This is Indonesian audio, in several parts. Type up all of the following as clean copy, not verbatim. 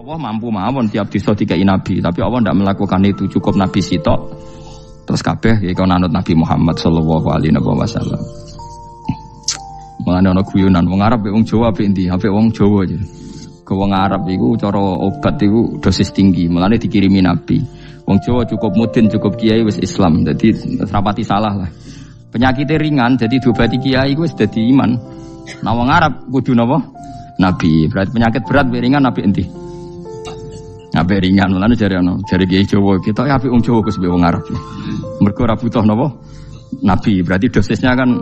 Allah mampu mawon tiap desa dikai nabi, tapi Allah tidak melakukan itu, cukup nabi sitok. Terus kabeh ya kau nanut Nabi Muhammad sallallahu alaihi wasallam. Mulane ana guyonan wong Arab mek wong Jawa apik endi? Apik wong Jawa aja. Ke wong Arab iku cara obat iku dosis tinggi, mulane dikirimi nabi. Wong Jawa cukup mudin, cukup kiai wis Islam. Dadi rapati salah lah. Penyakitnya ringan jadi diobati kiai iku wis dadi iman. Nah wong Arab kudu napa? Nabi. Berarti penyakit berat mek ringan apik endi? Apik ringan, mulane jare kiai Jawa kita apik wong Jawa Gus wong Arab. Mergo ora butuh napa? Nabi. Berarti dosisnya kan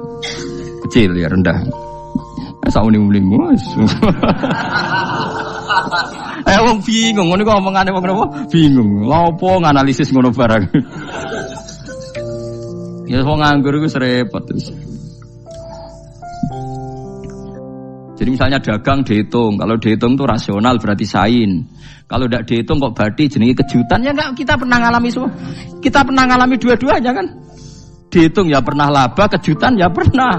kecil ya, rendah. Sauni-uning wis. Wong bingung ngono kok omongane wong napa? Bingung. Lha opo nganalisis ngono barang. Ya wong nganggur iku repot terus. Jadi misalnya dagang dihitung, kalau dihitung itu rasional berarti sain. Kalau tidak dihitung kok berarti jenenge kejutan ya enggak, kita pernah ngalami semua. Kita pernah ngalami dua-duanya kan. Dihitung ya pernah laba, kejutan ya pernah.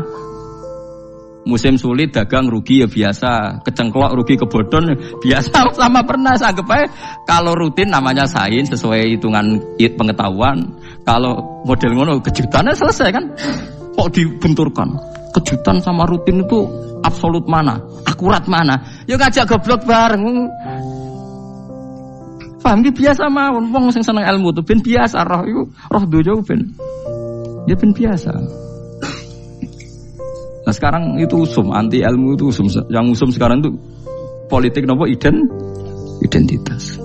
Musim sulit dagang rugi ya biasa, kecengklok rugi kebodhon biasa sama pernah. Anggap aja kalau rutin namanya sain sesuai hitungan pengetahuan. Kalau model ngono kejutannya selesai kan. Kok dibenturkan? Kejutan sama rutin itu absolut mana? Akurat mana? Ya ngajak goblok bareng. Paham ki biasa mawon wong sing seneng ilmu tuh ben biasa roh iku roh donya ben. Ya ben biasa. Nah sekarang itu usum, anti ilmu itu usum. Yang usum sekarang itu politik nopo identitas.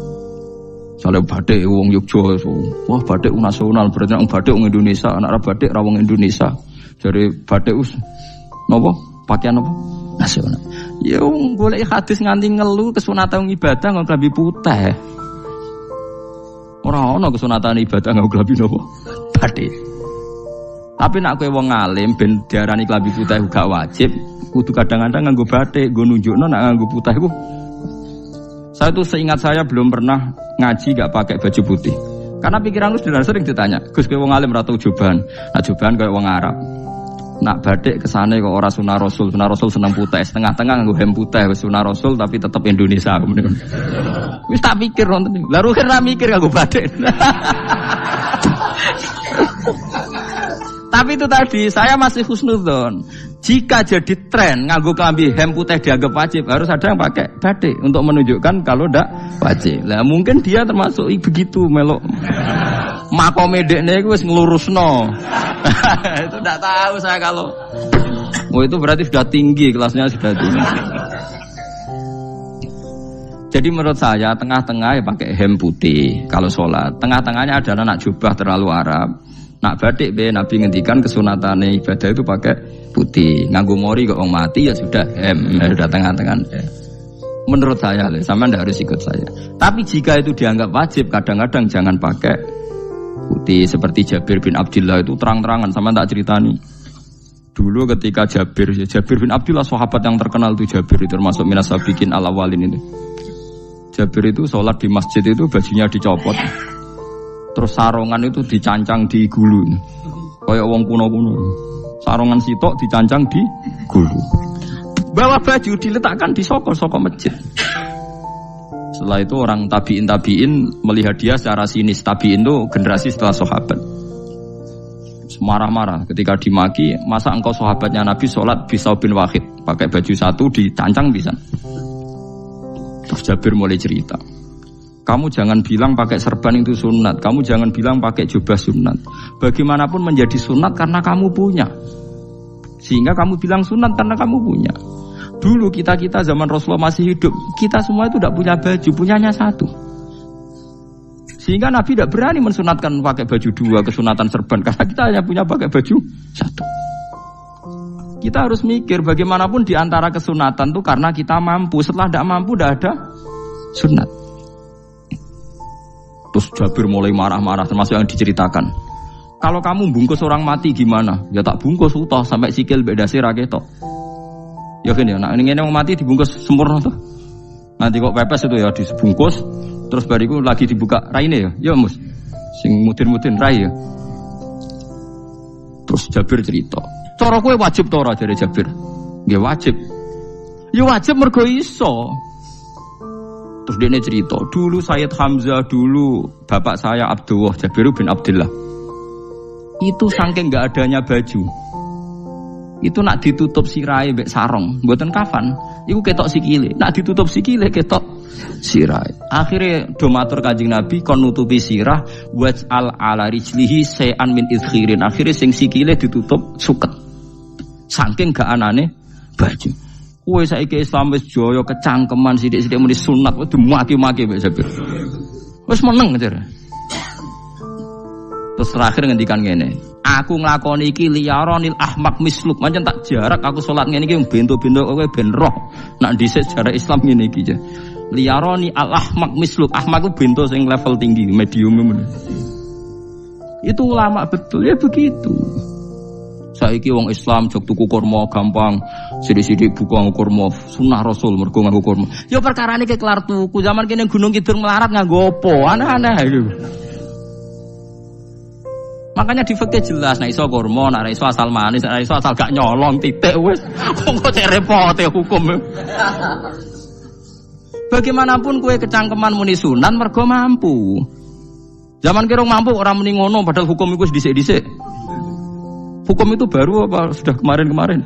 Soalnya batik wong Yogyakarta, wah batik nasional, berarti orang batik wong Indonesia, anak batik ra wong Indonesia. Jadi batik nopo pakaian nopo nasional. Ya wong golek hadis nganti ngelu kesunatan ibadah nggo klambi putih. Ora ana kesunatan ibadah nggo klambi nopo batik. Tapi nak kowe wong alim ben diarani klambi putih gak wajib, kudu kadang-kadang nganggo batik, nggo nunjukno nak nganggo putih iku. Saya tuh seingat saya belum pernah ngaji gak pakai baju putih. Karena pikiranku sudah sering ditanya, Gus kowe wong alim ra tau joban. Nah joban koyo wong Arab. Nak batik kesane kok ora sunah Rasul seneng putih, setengah-tengah nganggo hem putih wis sunah Rasul tapi tetep Indonesia. Wis tak pikir wonten. Lah rugen ra mikir nganggo batik. Tapi itu tadi, saya masih husnudzon. Jika jadi tren nganggo klambi hem putih dianggap wajib, harus ada yang pakai batik untuk menunjukkan kalau ndak wajib. Lah mungkin dia termasuk begitu melok. Makome dekne iku wis nglurusno. Itu ndak tahu saya kalau. Oh itu berarti sudah tinggi, kelasnya sudah tinggi. Jadi menurut saya tengah-tengah ya pakai hem putih kalau sholat. Tengah-tengahnya adalah nak jubah terlalu Arab. Nak batik be Nabi ngendikan kesunatane ibadah itu pakai putih. Nganggo mori kok wong mati ya sudah sudah tengah-tengah. Menurut saya, sama ndak harus ikut saya. Tapi jika itu dianggap wajib, kadang-kadang jangan pakai putih. Seperti Jabir bin Abdullah itu terang-terangan, sama tak ceritani. Dulu ketika Jabir bin Abdullah sahabat yang terkenal itu Jabir itu termasuk minas sabiqin al-awwalin itu. Jabir itu sholat di masjid itu bajunya dicopot. Terus sarongan itu dicancang di gulu. Kayak wong kuno-kuno. Sarongan sitok dicancang di gulu. Bawa baju diletakkan di sokor-sokor masjid. Setelah itu orang tabiin melihat dia secara sinis. Tabiin itu generasi setelah sahabat. Marah-marah ketika dimaki, masa engkau sahabatnya Nabi sholat bisa bin wahid, pakai baju satu dicancang bisa. Terus Jabir mulai cerita. Kamu jangan bilang pakai serban itu sunat. Kamu jangan bilang pakai jubah sunat. Bagaimanapun menjadi sunat karena kamu punya. Sehingga kamu bilang sunat karena kamu punya. Dulu kita zaman Rasulullah masih hidup, kita semua itu tidak punya baju, punyanya satu. Sehingga Nabi tidak berani mensunatkan pakai baju dua, kesunatan serban. Karena kita hanya punya pakai baju satu. Kita harus mikir bagaimanapun di antara kesunatan itu karena kita mampu. Setelah tidak mampu tidak ada sunat. Terus Jabir mulai marah-marah, termasuk yang diceritakan. Kalau kamu bungkus orang mati gimana? Ya tak bungkus utuh sampai sikil bedasi raketo. Ya kan ya, nah ini yang mati dibungkus sempurna tuh. Nanti kok pepes itu ya dibungkus, terus bariku lagi dibuka raine ya. Ya mus, sing mudin-mudin rai ya. Terus Jabir cerita. Cara kowe wajib to ora jare Jabir? Nggih wajib. Ya wajib mergo iso. Terus dia cerita, dulu Sayyid Hamzah, dulu bapak saya Abdullah Jabir bin Abdullah. Itu saking enggak adanya baju. Itu nak ditutup sirai mbek sarong, mboten kafan. Iku ketok sikile. Nak ditutup sikile ketok sirai. Akhirnya do matur Kanjeng Nabi kon nutupi sirah waj'al ala rijlihi shay'an min idkhirin. Akhirnya sing sikile ditutup suket. Saking gak anane baju. Kowe saiki Islam wis jaya kecangkeman sithik-sithik muni sunat kudu maki-maki mbek Jabir. Wis meneng jar. Terus terakhir ngendikan ngene, aku nglakoni iki liyaronil ahmak misluk, pancen tak jarak aku salat ngene iki bento-bento kowe ben roh. Nak dhisik jarak Islam ngene iki ya. Liyaroni al ahmak misluk, ahmak ku bento sing level tinggi, medium ngono. Itu ulama betul ya begitu. Saiki wong Islam jog tuku kurma gampang, sithik-sithik buka kurma, sunah Rasul mergo nganggo kurma. Ya perkarane ke kelar tuku, zaman kene Gunung Kidul melarat nganggo apa? Aneh-aneh iki. Makanya di fikih jelas, nek iso kurma, nek iso asal manis, nek iso asal gak nyolong titik wis. Kok cek repote hukum. Bagaimanapun kue kecangkeman muni sunan mergo mampu. Zaman kira mampu orang muni ngono padahal hukum itu dhisik-dhisik. Hukum itu baru apa sudah kemarin-kemarin?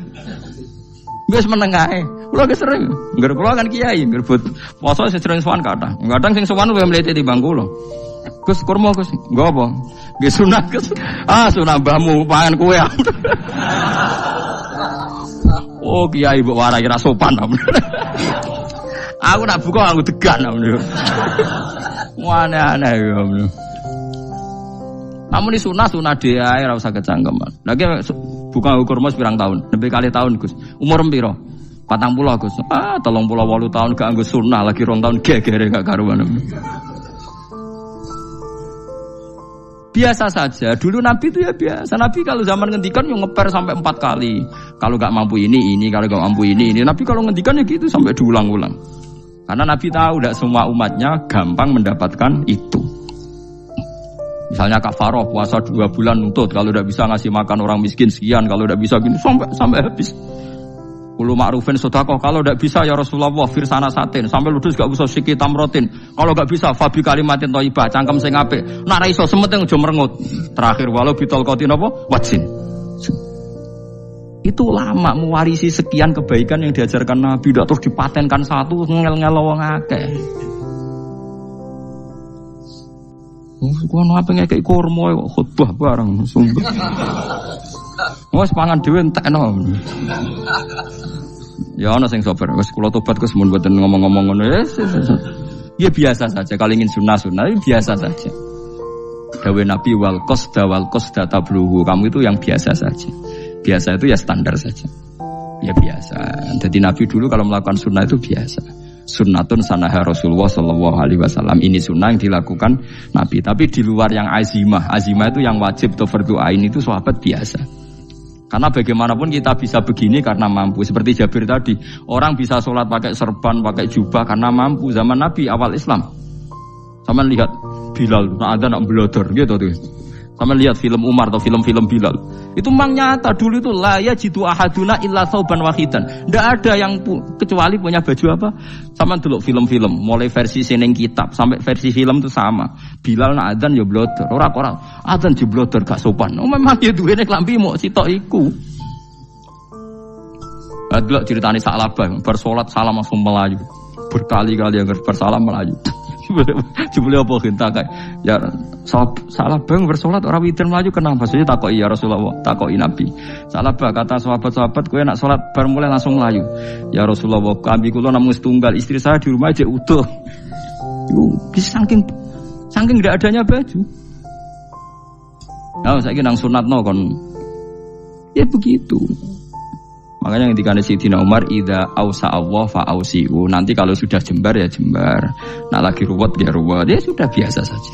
Wis menengae. Kula ge sering, ngger kula kan kiai, ngerbut poso sering sowan kathah. Kadang sing sowan luwih mlete timbang kula. Gus kurma Gus, nggo apa? Nggih sunat Gus. Ah sunah mbahmu pangan kowe. Oh kiai mbok warai ra sopan. Aku nak buka aku degan. Aneh-aneh ya. Namun ini sunah dia ora usah kecangkeman. Lagi buka kurma pirang tahun, lebih kali tahun Gus. Umur piro? 40 Gus. 38 tahun gak nggo sunah lagi 2 tahun gegere gak karuan. Biasa saja. Dulu Nabi itu ya biasa. Nabi kalau zaman ngendikan yang ngeper sampai 4 kali. Kalau gak mampu ini, kalau gak mampu ini. Nabi kalau ngendikan ya gitu sampai diulang-ulang. Karena Nabi tahu tidak semua umatnya gampang mendapatkan itu. Misalnya kafaroh puasa 2 bulan nuntut, kalau tidak bisa ngasih makan orang miskin sekian, kalau tidak bisa gini sampai habis. Kulo ma'rufin sedekah, kalau tidak bisa ya Rasulullah firsana satin, sampai ludus gak usah sikit tamrotin. Kalau gak bisa fabi kalimatin thayyibah, cangkem sing apik. Nek ra iso sementing aja merengut. Terakhir walau bitol qatin apa? Wajin. Itu lama mewarisi sekian kebaikan yang diajarkan Nabi, tidak terus dipatenkan satu ngel-ngel wong akeh. Kono apa ngekek kurma khutbah bareng sumber. Wes pangan dhewe entekno. Ya ana sing sabar, wis kula tobat Gus mun mboten ngomong-ngomong ngono. Ya biasa saja kalau ingin sunah-sunah biasa saja. Dawe Nabi wal qasda tabluhu, kamu itu yang biasa saja. Biasa itu ya standar saja. Ya biasa. Jadi Nabi dulu kalau melakukan sunnah itu biasa. Sunnatun sanaha Rasulullah sallallahu alaihi wasallam. Ini sunnah yang dilakukan Nabi. Tapi di luar yang azimah. Azimah itu yang wajib atau fardhu ain itu sahabat biasa. Karena bagaimanapun kita bisa begini karena mampu. Seperti Jabir tadi, orang bisa sholat pakai serban, pakai jubah karena mampu. Zaman Nabi awal Islam. Sama lihat Bilal, ada nak belodor gitu tuh. Sama lihat film Umar atau film-film Bilal. Itu memang nyata dulu itu la yajidu ahaduna illa thawban wahidan. Enggak ada yang kecuali punya baju apa? Sama dulu film-film, mulai versi seneng kitab sampai versi film itu sama. Bilal nak adzan ya blodor, ora adzan je blodor gak sopan. Oh memang ya duwene klambi mok sitok iku. Adlok ceritane Sa'labah bar salat salam langsung melayu. Berkali-kali yang bersalam melayu. Jebule apa genta kae. Ya salah bang bersolat orang witir melayu kenapa? Saya takoki ya Rasulullah, takoki Nabi. Salah bah kata sahabat-sahabat kowe nak salat bar mulai langsung melayu. Ya Rasulullah, kami kula namung setunggal, istri saya di rumah aja utuh. Yo saking tidak adanya baju. Nah, saiki nang sunatno kon. Ya begitu. Makanya ketika Sayyidina Umar idza ausa Allah fa ausiu. Nanti kalau sudah jembar ya jembar. Nah lagi ruwet ya ruwet. Ya sudah biasa saja.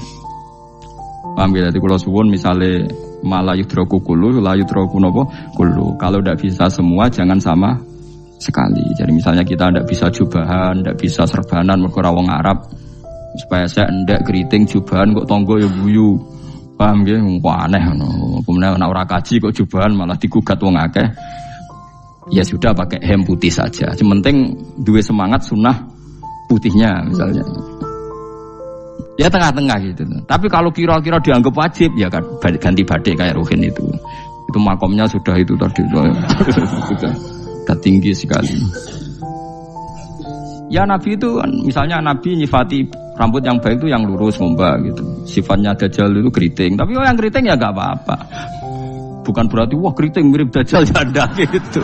Paham ya? Jadi kalau suwun misalnya malah yudroku kulu, la yudroku nopo kulu. Kalau tidak bisa semua jangan sama sekali. Jadi misalnya kita tidak bisa jubahan, tidak bisa serbanan mergo wong Arab. Supaya saya ndak keriting jubahan kok tonggo ya guyu. Paham ya? Wah aneh ngono. Kemudian ana ora kaji kok jubahan malah digugat wong akeh. Ya sudah pakai hem putih saja. Yang penting dua semangat sunnah putihnya misalnya. Ya tengah-tengah gitu. Tapi kalau kira-kira dianggap wajib ya kan ganti batik kayak Ruhin itu. Itu makomnya sudah itu tadi sudah tinggi sekali. Ya Nabi itu misalnya Nabi nyifati rambut yang baik itu yang lurus ngombak gitu. Sifatnya Dajjal itu keriting. Tapi yang keriting ya enggak apa-apa. Bukan berarti wah keriting mirip Dajjal janda gitu.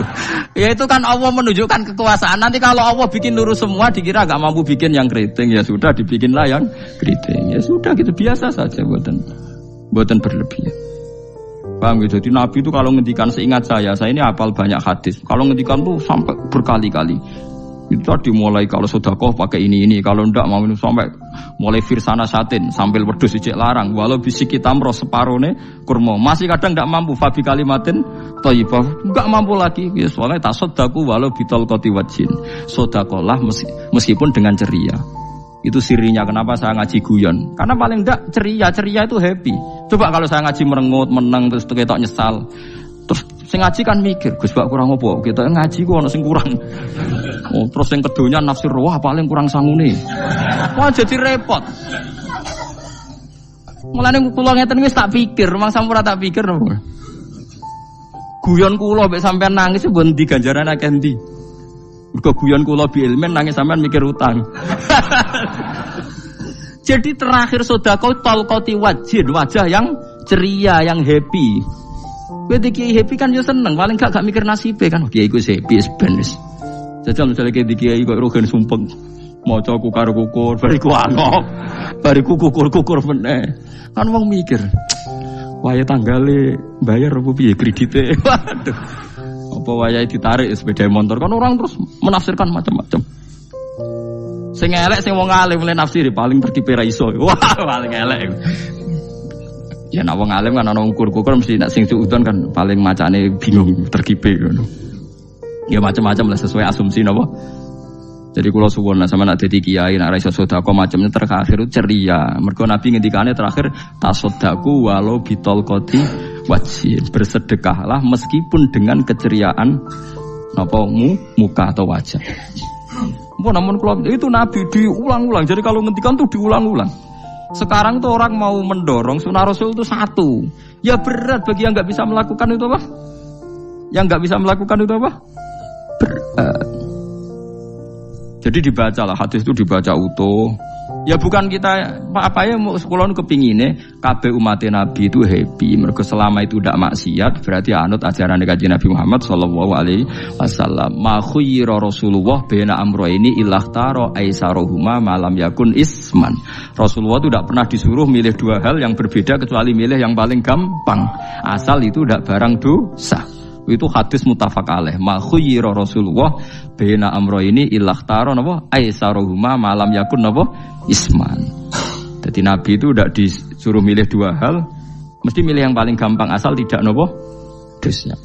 Ya itu kan Allah menunjukkan kekuasaan. Nanti kalau Allah bikin lurus semua dikira enggak mampu bikin yang keriting, ya sudah dibikinlah yang keriting. Ya sudah gitu biasa saja buatan berlebihan. Paham gitu. Jadi Nabi itu kalau ngendikan seingat saya ini hafal banyak hadis. Kalau ngendikan tuh sampai berkali-kali. Itu tadi mulai kalau sedekah pakai ini, kalau ndak mau minum sampai mulai firsana satin sambil wedhus ijek larang, walau bisi kita mro separone kurma. Masih kadang ndak mampu fabi kalimatin thayyibah, enggak mampu lagi. Ya soalnya tasaddaku walau bitol qati wajin. Sedekahlah meskipun dengan ceria. Itu sirinya kenapa saya ngaji guyon. Karena paling ndak ceria itu happy. Coba kalau saya ngaji merengut, meneng terus ketok nyesal. Terus sing ngaji kan mikir, Gus Bak kurang apa? Kita ngaji ku ono sing kurang. Oh, terus yang kedunya nafsir wah paling kurang sangune. Wah jadi repot. Mulane kula ngeten wis tak pikir, mang sampura tak pikir lho. Guyon kula mek sampean nangis mbon ndi ganjaran akeh ndi. Mergo guyon kula bi ilmen nangis sampean mikir utang. Jadi terakhir sedekah talqati wajhin, wajah yang ceria, yang happy. Kowe iki happy kan yo seneng, paling gak mikir nasibe kan. Kiai iku happy ben wis. Jajal misale kiai kok rogen sumpeng. Maca kukar kukur, bariku angop. Bariku kukur meneh. Kan wong mikir. Wayahe tanggale bayar apa piye kredite. Waduh. Apa wayahe ditarik sepeda motor kan orang terus menafsirkan macam-macam. Sing elek sing wong alim mulai nafsiri paling terkipe ra iso. Wah, paling elek. Ya nak wong alim kan ana ukur-ukur mesti nak sing suudon kan paling macane bingung terkipe ngono. Ya macam-macam lah sesuai asumsi napa. Jadi kula suwun sama nak dadi kiai nak ra iso sedekah macamnya terakhir ceria. Mergo Nabi ngendikane terakhir tasaddaku walau bitol qati wajhin. Bersedekahlah meskipun dengan keceriaan napa muka atau wajah. Namun kalau itu Nabi diulang-ulang. Jadi kalau ngendikan tuh diulang-ulang. Sekarang tuh orang mau mendorong sunnah Rasul itu satu. Ya berat bagi yang nggak bisa melakukan itu apa? Yang nggak bisa melakukan itu apa? Berat. Jadi dibacalah hadis itu dibaca utuh. Ya bukan kita apa ya sekolah kepingine kabeh umat Nabi itu happy. Mergo selama itu tidak maksiat berarti anut ajaran Kanjeng Nabi Muhammad sallallahu alaihi wasallam. Ma khuyira Rasulullah baina amrayni ilakhtara aisarohuma malam yakun isman. Rasulullah itu tidak pernah disuruh milih dua hal yang berbeda kecuali milih yang paling gampang. Asal itu tidak barang dosa. Itu hadis muttafaq alaih. Ma khuyira Rasulullah baina amrayni ilakhtara napa aisarohuma malam yakun napa isman. Jadi Nabi itu tidak disuruh milih dua hal, mesti milih yang paling gampang asal tidak nopo dosa.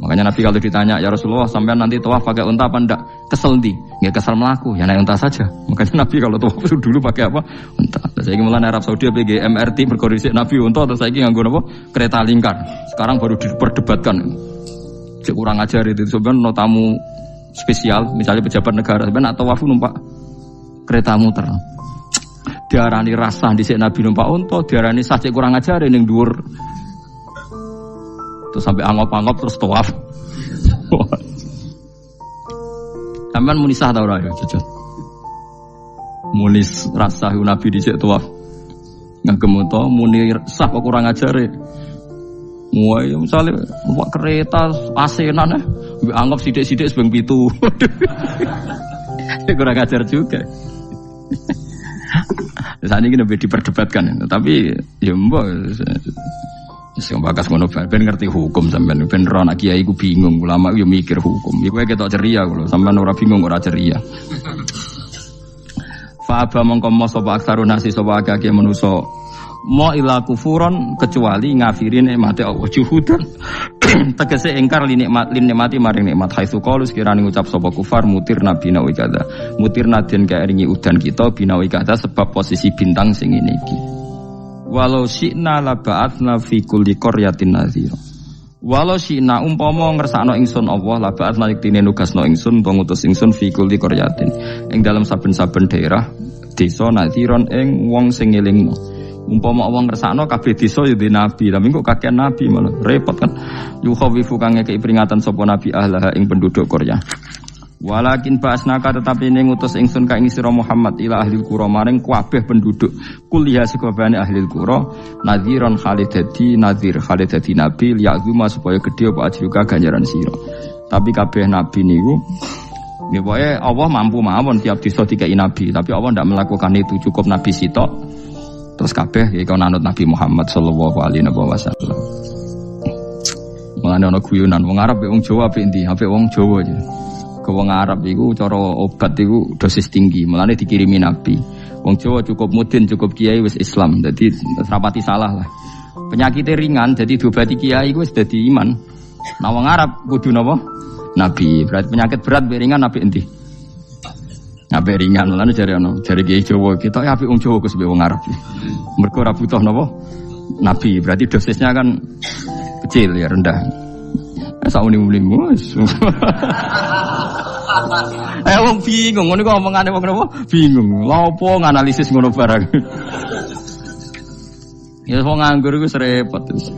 Makanya Nabi kalau ditanya ya Rasulullah sampean nanti tawaf pakai unta apa enggak? Kesel ndi? Nggak kesel melaku, ya naik unta saja. Makanya Nabi kalau tawaf dulu pakai apa? Unta. Saya ingin mulai Arab Saudi PG MRT berkoordinasi Nabi unta atau saya ingin nganggo apa? Kereta lingkar. Sekarang baru diperdebatkan. Cek kurang ajar itu sebenarnya no tamu spesial, misalnya pejabat negara sebenarnya atau tawaf numpak kereta muter. Diarani rasa dhisik Nabi numpak unta, diarani sah cek kurang ajar ning dhuwur. Terus sampai angop-angop terus tawaf. Sampeyan muni sah ta ora ya, Jujur. Muni rasa Nabi dhisik tawaf. Ngagem unta muni sah kok kurang ajar. Wah, ya misalnya numpak kereta asenan anggap sithik-sithik sebeng 7. Kurang ajar juga. Saat ini lebih diperdebatkan, tapi ya mbak, sing bakas ngono ben ngerti hukum sampean, ben ora anak kiai ku bingung, ulama yo mikir hukum. Iku ketok ceria kula, sampean ora bingung ora ceria. Fa aba mongko sapa aksarun nasi sapa akeh manusa mo ila kufuron kecuali ngafiri nikmate Allah juhudan tegese ingkar li nikmati maring nikmat haitsu qalu sekirane ngucap sapa kufar mutir nabi nawi kada mutir nadien kaeringi udan kita binawi kada sebab posisi bintang sing ngene iki walau syi'na la ba'atsna fi kulli qaryatin nadhira Walau sina umpama ngersakno ingsun Allah la ba'at naliktine nugasno ingsun utawa ngutus ingsun fi kulli qaryatin ing dalam saben-saben daerah desa nadhiron ing wong sing ngelingno. Umpama wong ngersakno kabeh desa ya nabi, tapi kok kakek nabi malah repot kan. Yukhawifu kang ngekeki peringatan sapa nabi ahlaha ing penduduk Qaryah. Walakin ba'asnaka tetapi ning ngutus ingsun ka ing sira Muhammad ila ahli qura maring kabeh penduduk kuliah sakabehane ahli qura nadhiron khalidati nadhir khalidati nabi liya'zuma supaya gedhe apa ajruka ganjaran sira. Tapi kabeh nabi niku nggih pokoke Allah mampu mawon tiap desa dikei nabi, tapi Allah ndak melakukan itu, cukup nabi sitok terus kabeh iki kon anut Nabi Muhammad sallallahu alaihi wasallam. Mulane ana guyonan wong Arab wong Jawa apik endi? Apik wong Jawa aja. Wong Arab iku cara obat iku dosis tinggi, mulane dikirimi nabi. Wong Jawa cukup mudin, cukup kiai wis Islam. Dadi rapati salah lah. Penyakitnya ringan jadi diobati kiai iku wis dadi iman. Nah wong Arab kudu napa? Nabi. Berarti penyakit berat be ringan apik endi? Apik ringan, mulane jare ana, jare kiai Jawa kita apik wong Jawa Gus be wong Arab. Mergo ora butuh napa? Nabi. Berarti dosisnya kan kecil ya, rendah. Sauni-unimu wis. Wong bingung, ngono kok omongane wong napa? Bingung. Lha opo nganalisis ngono barang. Ya wong nganggur iku repot terus.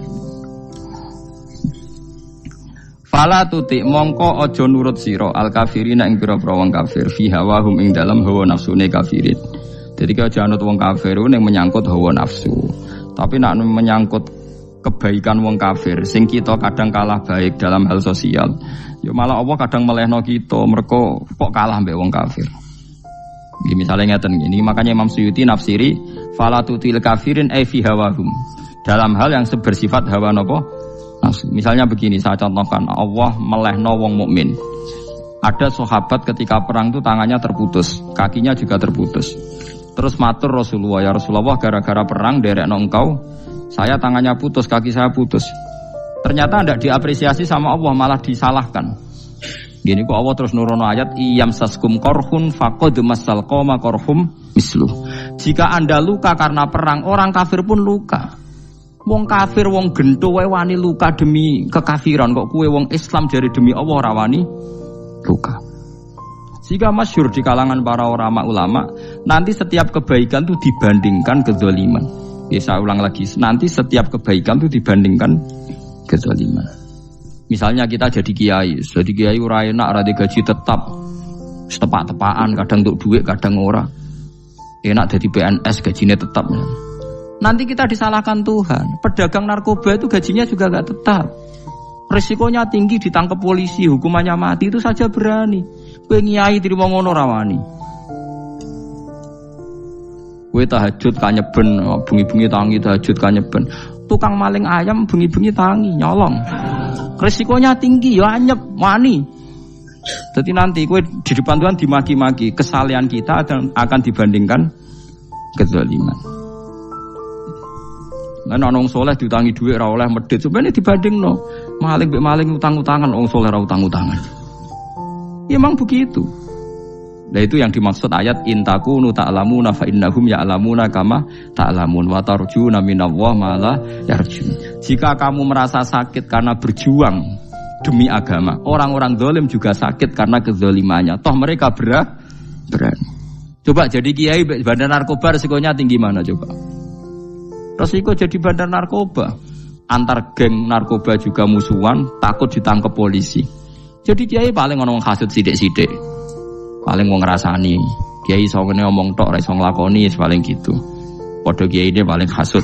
Fala tuti mongko aja nurut sira al kafirina ing pira-pira wong kafir fi hawahum ing dalam hawa nafsune kafirin. Jadi kalau aja anut wong kafir ning menyangkut hawa nafsu. Tapi nek menyangkut kebaikan wong kafir sing kita kadang kalah baik dalam hal sosial ya malah Allah kadang melehno kita mergo kok kalah mbek wong kafir. Iki misalnya ngeten gini, makanya Imam Suyuti nafsiri fala tutil kafirin ai fi hawahum dalam hal yang bersifat hawa napa nafsu. Misalnya begini, saya contohkan, Allah melehno wong mukmin. Ada sahabat ketika perang itu tangannya terputus, kakinya juga terputus. Terus matur Rasulullah, ya Rasulullah gara-gara perang derekno engkau saya tangannya putus, kaki saya putus. Ternyata tidak diapresiasi sama Allah, malah disalahkan. Gini kok Allah terus nurono ayat iyam saskum korhun faqad masal qoma korhum mislu. Jika Anda luka karena perang, orang kafir pun luka. Wong kafir, wong gento wae wani luka demi kekafiran, kok kue wong Islam jare demi Allah ora wani luka. Jika masyhur di kalangan para ulama, nanti setiap kebaikan itu dibandingkan kezaliman. Ya, saya ulang lagi, nanti setiap kebaikan itu dibandingkan kezaliman. Misalnya kita jadi kiai ora enak, ora gaji tetap, setepak-tepaan, kadang untuk duit, kadang ora. Enak jadi PNS, gajinya tetap. Nanti kita disalahkan Tuhan. Pedagang narkoba itu gajinya juga enggak tetap. Resikonya tinggi, ditangkap polisi, hukumannya mati, itu saja berani. Kowe nyai trimo ngono ra wani. Kowe tahajud kanyeben, bengi-bengi tangi tahajud kanyeben. Tukang maling ayam bengi-bengi tangi nyolong. Resikonya tinggi ya anyep wani. Jadi nanti kowe di depan Tuhan dimaki-maki, kesalahan kita akan dibandingkan kezaliman. Lan ana wong saleh diutangi dhuwit ora oleh medhit, sebenarnya dibandingno. Maling mbek maling utang-utangan, wong saleh ora utang-utangan. Ya memang begitu. Nah itu yang dimaksud ayat intakunu ta'lamuna fa innahum ya'lamuna kama ta'lamun wa tarjuna minallah ma la yarjun. Jika kamu merasa sakit karena berjuang demi agama, orang-orang zalim juga sakit karena kezalimannya. Toh mereka berani. Coba jadi kiai bandar narkoba resikonya tinggi mana coba? Resiko jadi bandar narkoba, antar geng narkoba juga musuhan, takut ditangkap polisi. Jadi kiai paling ono hasud sithik-sithik. Paling wong ngrasani. Kiai iso ngene ngomong tok ora iso nglakoni paling gitu. Padha kiai ini paling hasud.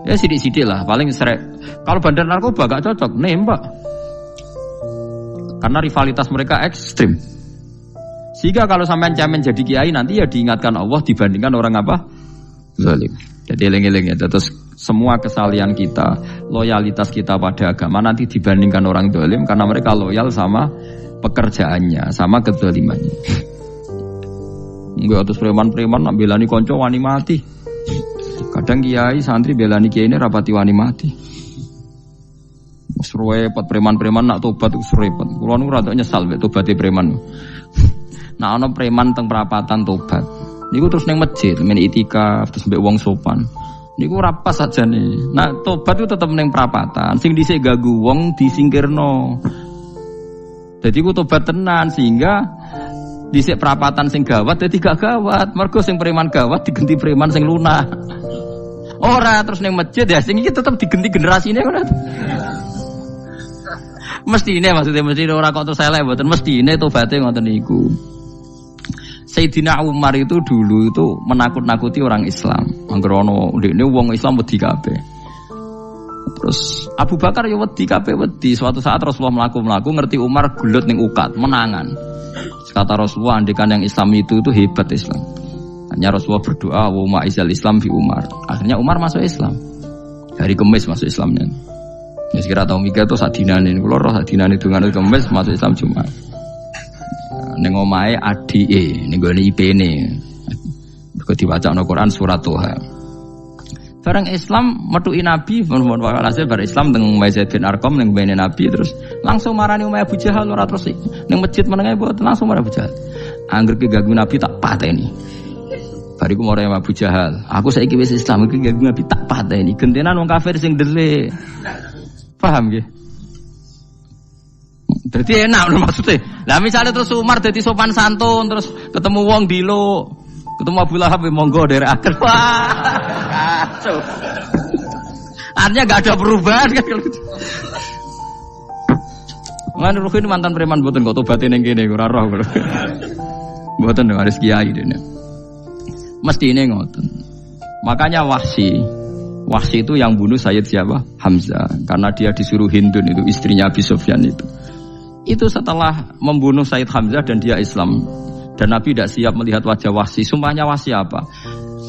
Ya sithik-sithik lah, paling srek. Kalau bandar narkoba gak cocok, nembak. Karena rivalitas mereka ekstrim. Sehingga kalau sampean cemen jadi kiai nanti ya diingatkan Allah dibandingkan orang apa? Zalim. Jadi eling-eling ya, terus semua kesalahan kita, loyalitas kita pada agama nanti dibandingkan orang zalim karena mereka loyal sama pekerjaannya, sama kezalimannya. Enggak terus preman-preman nak belani konco wani mati. Kadang kiai santri belani kiai ini rapati wani mati. Repot preman-preman nak tobat itu repot. Kulo nu rada nyesal mek tobaté preman. Nah ana preman teng perapatan tobat. Niku terus neng masjid, men itikaf terus mbek wong sopan. Niku ora pas aja nih. Nah, tobat itu tetep ning prapatan. Sing dhisik ganggu wong disingkirno. Jadi ku tobat tenan sehingga dhisik prapatan sing gawat dadi gak gawat. Mergo sing preman gawat diganti preman sing lunah. Ora terus ning masjid ya sing iki tetep diganti generasine ngono. Mestine maksudnya mesti ora kok terus elek mboten mestine tobaté ngoten niku. Sayyidina Umar itu dulu itu menakut-nakuti orang Islam. Anggerono ndekne wong Islam wedi kabeh. Terus Abu Bakar ya wedi kabeh wedi. Suatu saat Rasulullah mlaku-mlaku ngerti Umar gulut ning ukat, menangan. Kata Rasulullah andikan yang Islam itu hebat Islam. Hanya Rasulullah berdoa wa ma'izal Islam fi Umar. Akhirnya Umar masuk Islam. Hari Kamis masuk Islamnya. Ya sekira tahun mikir itu sadinane kula roh sadinane dungane Kamis masuk Islam Jumat. Ning omahe adike ning gone IP-ne. Kok diwacana Quran surat Toha. Bareng Islam metuki Nabi, mohon walhasil bar Islam teng Zaid bin Arqam ning bene Nabi terus langsung marani Umayyah Abu Jahal ora terus ning masjid menenge mboten langsung marani Abu Jahal. Angger ki ganggu Nabi tak pateni. Bariku marani Abu Jahal. Aku saiki wis Islam iki ganggu Nabi tak pateni. Gentenan wong kafir sing delik. Paham nggih? Jadi enak loh maksudnya. Lah misalnya terus Umar jadi sopan santun terus ketemu wong dilo, ketemu Abu Lahab monggo dari akhir. Wah, kacau. Artinya gak ada perubahan kan kalau gitu. Mana Ruhin mantan preman boten kok tobatin yang gini ora roh kok. Boten harus kiai dene. Mesti ini ngoten. Makanya Wahsy itu yang bunuh Sayyid siapa? Hamzah. Karena dia disuruh Hindun itu istrinya Abi Sufyan itu. Itu setelah membunuh Sayyid Hamzah dan dia Islam. Dan Nabi tidak siap melihat wajah Wahsy. Sumpahnya Wahsy apa?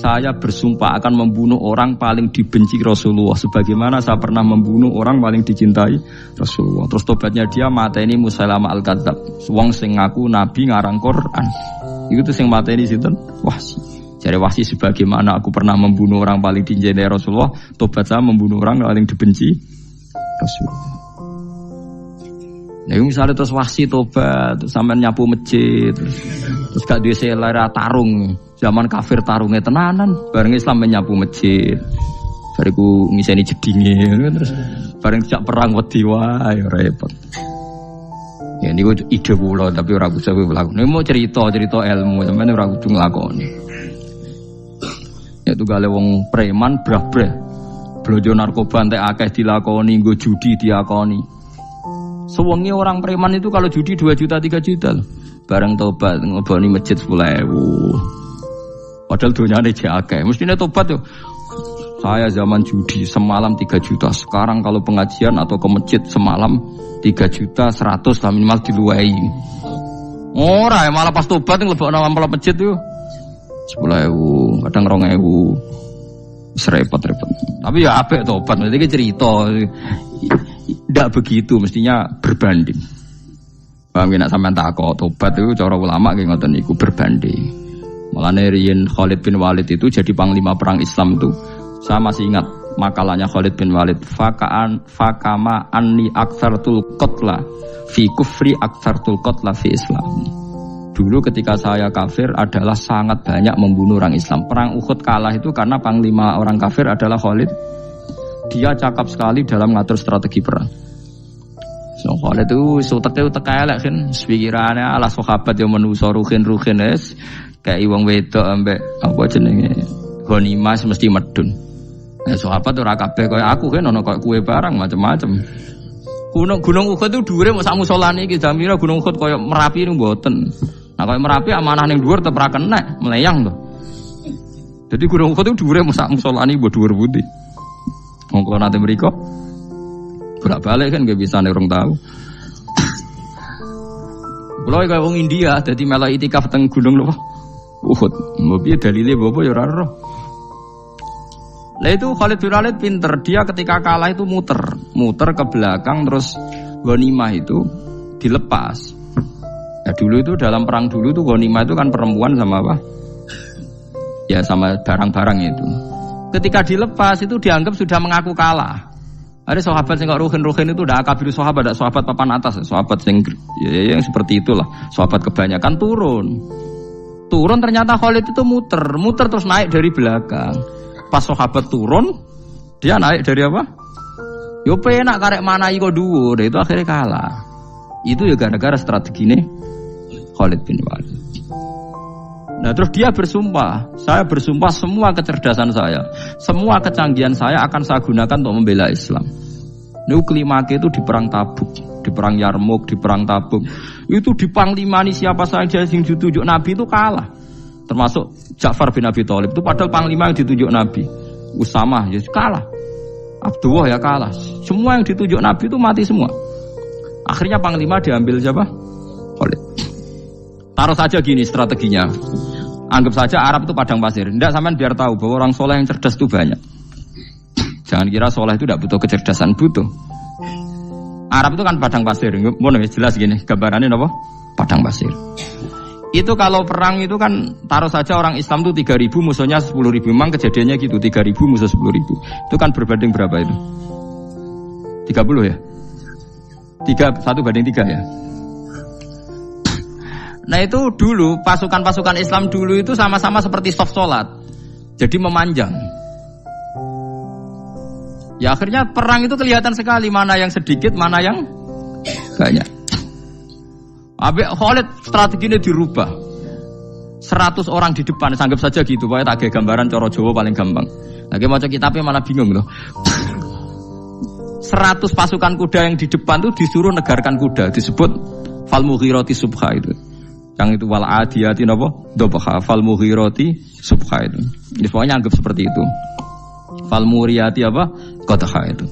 Saya bersumpah akan membunuh orang paling dibenci Rasulullah. Sebagaimana saya pernah membunuh orang paling dicintai Rasulullah. Terus tobatnya dia mateni Musailamah al-Kadzab. Wong sing ngaku Nabi ngarang Quran. Itu tuh sing mateni sinten? Wahsy. Jadi Wahsy sebagaimana aku pernah membunuh orang paling dicintai Rasulullah. Tobat saya membunuh orang paling dibenci Rasulullah. Nah, misalnya terus Wahsy tobat, terus sampean nyapu masjid, terus gak duwe selera tarung, zaman kafir tarungnya tenanan, bareng Islam nyapu masjid, bariku ngiseni jedinge, terus bareng dijak perang wedi wae repot. Ya niku ide kula tapi ora bisa mlaku. Nek mau cerita ilmu, sampeyan ora kudu nglakoni. Ya tugale wong preman brah-brah. Blojo narkoba entek akeh dilakoni, nggo judi diakoni. Sewengi orang preman itu kalau judi 2 juta 3 juta loh. Bareng tobat ngeboni masjid 10.000. Padahal donyane akeh. Mestine tobat yo. Saya zaman judi semalam 3 juta. Sekarang kalau pengajian atau ke masjid semalam 3 juta 100 lah minimal diluwai. Ora malah pas tobat nglebokno amplop masjid yo 10.000, kadang 2.000. Repot-repot. Tapi ya apik tobat, iki cerita. Tidak begitu, mestinya berbanding. Paham nek sampean takok tobat itu cara ulama nggih ngoten niku berbanding. Mulane riyen Khalid bin Walid itu jadi panglima perang Islam itu. Saya masih ingat makalahnya Khalid bin Walid, fakama anni aktsartul qatla fi kufri aktsartul qatla fi Islam. Dulu ketika saya kafir adalah sangat banyak membunuh orang Islam. Perang Uhud kalah itu karena panglima orang kafir adalah Khalid. Dia cakap sekali dalam ngatur strategi perang. So Khalid itu utek elek kan, pikirannya ala sahabat yang menuso ruhin es kayak wong wedok ambek apa jenenge ghanimah mesti medun. Nah sahabat ora kabeh kaya aku kan ono kaya kue barang macam-macam. Gunung Uhud itu dhuwure mok sak musolane iki jamira Gunung Uhud kaya Merapi niku mboten. Nah kaya Merapi amanah ning dhuwur tetep ra kenek, meleyang to. Jadi Gunung Uhud itu dhuwure mok sak musolane mbok dhuwur putih. Wong kula nate mriko bolak-balik kan gak bisa nek urung tahu. Kula kaya wong India dadi melok itikaf teng gunung lho. Uhud. Mbok piye dalile apa ya ora ero. Lah itu Khalid bin Walid pinter, dia ketika kalah itu muter ke belakang terus ghanimah itu dilepas. Ya dulu itu dalam perang dulu itu ghanimah itu kan perempuan sama apa? Ya sama barang-barang itu. Ketika dilepas itu dianggap sudah mengaku kalah. Ada sahabat yang ruhin itu udah akabir sahabat, ada sahabat papan atas, sahabat yang seperti itulah. Sahabat kebanyakan turun ternyata Khalid itu muter terus naik dari belakang. pas sahabat turun, dia naik dari apa? Yo penak karek manai kok dhuwur, itu akhirnya kalah. Itu ya gara-gara strategi ini Khalid bin Walid. Nah terus dia bersumpah, saya bersumpah semua kecerdasan saya, semua kecanggihan saya akan saya gunakan untuk membela Islam. Ini kelimake itu di perang Tabuk, di perang Yarmuk, di perang Tabuk. Itu di panglimani siapa saja yang ditunjuk Nabi itu kalah. Termasuk Ja'far bin Abi Thalib itu padahal panglima yang ditunjuk Nabi. Usamah ya kalah. Abdullah ya kalah. Semua yang ditunjuk Nabi itu mati semua. Akhirnya panglima diambil siapa? Khalid. Taruh saja gini strateginya. Anggap saja Arab itu padang pasir. Tidak, sampean biar tahu bahwa orang soleh yang cerdas itu banyak. Jangan kira soleh itu tidak butuh kecerdasan, butuh. Arab itu kan padang pasir. Mau jelas gini, gambarannya apa? Padang pasir. Itu kalau perang itu kan taruh saja orang Islam itu 3.000 musuhnya 10.000. Memang kejadiannya gitu, 3.000 musuh 10.000. Itu kan berbanding berapa itu? 30 ya? 1:3 ya? Nah itu dulu pasukan-pasukan Islam dulu itu sama-sama seperti saf salat. Jadi memanjang. Ya akhirnya perang itu kelihatan sekali mana yang sedikit, mana yang banyak. Habis Khalid strateginya dirubah. 100 orang di depan, anggap saja gitu. Pokoknya tak kayak gambaran coro Jawa paling gampang. Lagi maca kitabnya malah bingung loh. 100 pasukan kuda yang di depan tuh disuruh negarkan kuda, disebut fal mughirati subha itu. Yang itu wal adiyati napa? Dobha fal mughirati subha itu. Ini pokoknya anggap seperti itu. Fal muriyati apa? Qadha itu.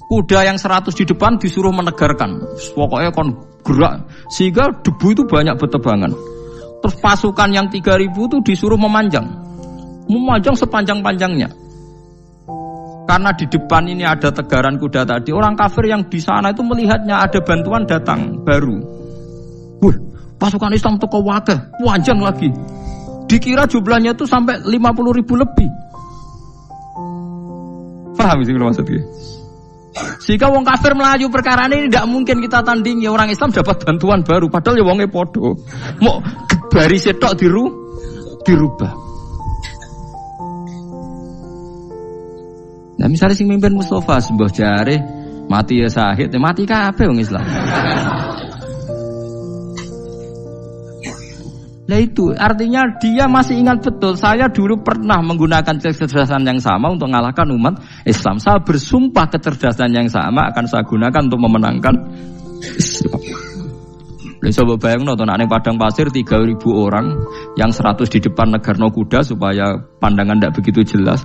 Kuda yang 100 di depan disuruh menegarkan. Pokoknya kon gerak sehingga debu itu banyak bertebangan. Terus pasukan yang 3.000 itu disuruh memanjang. Memanjang sepanjang-panjangnya. Karena di depan ini ada tegaran kuda tadi, orang kafir yang di sana itu melihatnya ada bantuan datang baru. Wih, pasukan Islam toko wakah, panjang lagi. Dikira jumlahnya itu sampai 50.000 lebih. Paham sih kalau maksudnya? Jika wong kafir melaju perkara ini tidak mungkin kita tandingi, orang Islam dapat bantuan baru. Padahal ya wongnya podo. Mau baris setok dirubah. Nah misalnya sing mimpin Mustafa sebuah jare mati ya syahid, mati kabeh wong Islam. Nah itu artinya dia masih ingat betul, saya dulu pernah menggunakan kecerdasan yang sama untuk mengalahkan umat Islam. Saya bersumpah kecerdasan yang sama akan saya gunakan untuk memenangkan Islam. Coba bayang nonton ane padang pasir 3.000 orang, yang 100 di depan negarno kuda supaya pandangan tidak begitu jelas.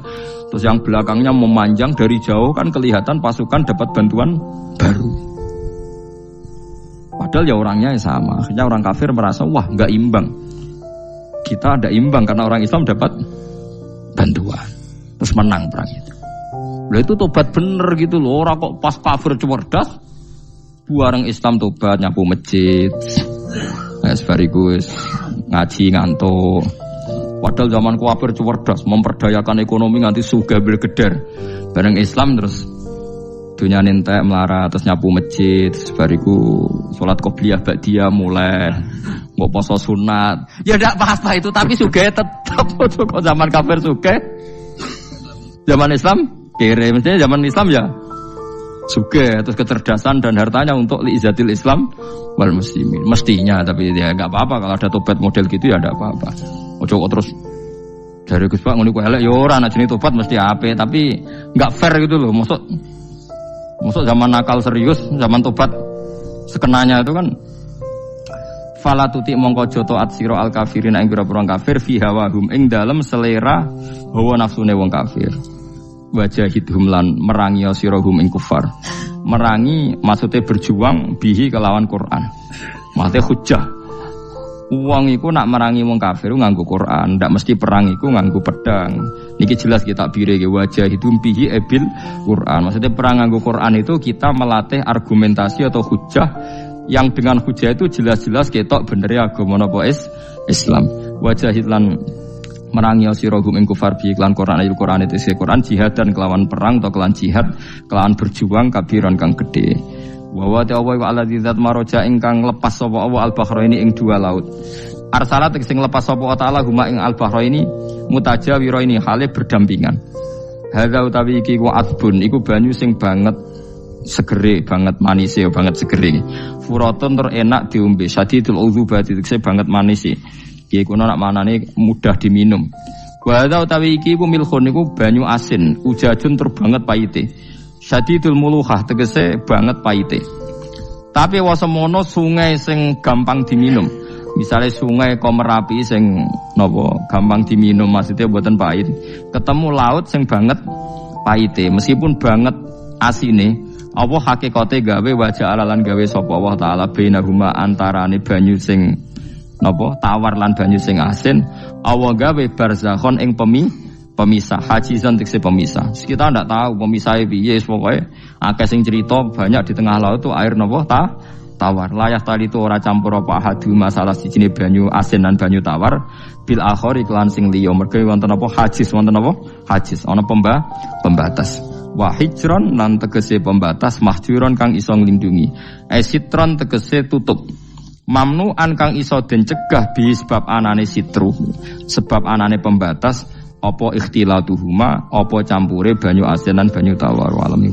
Terus yang belakangnya memanjang dari jauh kan kelihatan pasukan dapat bantuan baru. Padahal ya orangnya sama. Akhirnya orang kafir merasa wah nggak imbang. Kita ada imbang karena orang Islam dapat bantuan. Terus menang perang itu. Lah itu tobat bener gitu loh. Orang kok pas kafir cerdas, bareng Islam tobat nyapu masjid. Sebarigus ngaji ngantuk. Padahal zaman kafir cerdas, memperdayakan ekonomi nganti sugih bergeder. Bareng Islam terus dunia nentek melarat, terus nyapu masjid, sebariku sholat qobliyah ba'diyah mulai nggak poso sunat. Ya tidak apa-apa itu, tapi sugih tetap. Kok zaman kafir sugih, zaman Islam kere, mestinya zaman Islam ya sugih, terus kecerdasan dan hartanya untuk liizatil Islam wal muslimin. Mestinya, tapi ya nggak apa-apa kalau ada tobat model gitu ya ada apa-apa. Ojo kok terus dari Gus Pak ngono ku elek ya ora, nek jenenge tobat mesti ape, tapi nggak fair gitu loh. Maksud zaman nakal serius, zaman tobat sekenanya itu kan fala tuti mongko joto atsira al kafirin ing pira-pira kafir fi hawahum ing dalem selera hawa nafsune wong kafir. Wajahidhum lan merangi sirahum ing kufar. Merangi maksudnya berjuang bihi kelawan Quran. Maksudnya hujjah. Wong iku nak merangi wong kafir nganggo Quran, ndak mesti perang iku nganggo pedang. Niki jelas kita bire wajah itu bihi ebil Quran. Maksudnya perang nganggo Quran itu kita melatih argumentasi atau hujjah yang dengan hujjah itu jelas-jelas ketok bener ya agama napa Islam. Wajah lan merangi sirahum ing kufar bihi lan Quran ayat Quran itu Quran jihad dan kelawan perang atau kelawan jihad, kelawan berjuang kabiran kang gede. Wa ta'awwa wa alladzi zat maraja ingkang lepas sapa Allah al-bahraini ing dua laut. Arsalat sing lepas sapa ta'ala huma ing al-bahraini mutajawira ini hale berdampingan. Hadza utawi iki ku adbun iku banyu sing banget segere banget manis banget segere. Furatun tur enak diombe sadidul udzubati tegese banget manis. Iki kuno nak manane mudah diminum. Wa hadza utawi iki ku milkhun iku banyu asin, ujajun tur banget pahite. Sadidul muluhah tegese banget pahite. Tapi wasemono sungai sing gampang diminum. Misalnya sungai Komerapi sing napa gampang diminum maksudnya mboten pahit. Ketemu laut sing banget pahite meskipun banget asine, apa hakikate gawe wajah alalan gawe sapa Allah taala bainahuma antarane banyu sing napa tawar lan banyu sing asin, Allah gawe barzakhon ing pemisah, hajizan tekse pemisah. Kita ndak tahu pemisahnya piye, pokoke akeh sing cerita banyak di tengah laut itu air napa tawar. Layak tali itu ora campur apa hadu masalah sijine banyu asin lan banyu tawar bil akhir iklan sing liya mergo wonten apa hajiz ana pembatas. Wa hijron lan tegese pembatas mahjuron kang iso nglindungi. Sitron tegese tutup. Mamnuan kang iso den cegah bi sebab anane sitru. Sebab anane pembatas apa ikhtilatuhuma apa campure banyu asin lan banyu tawar. Wa alam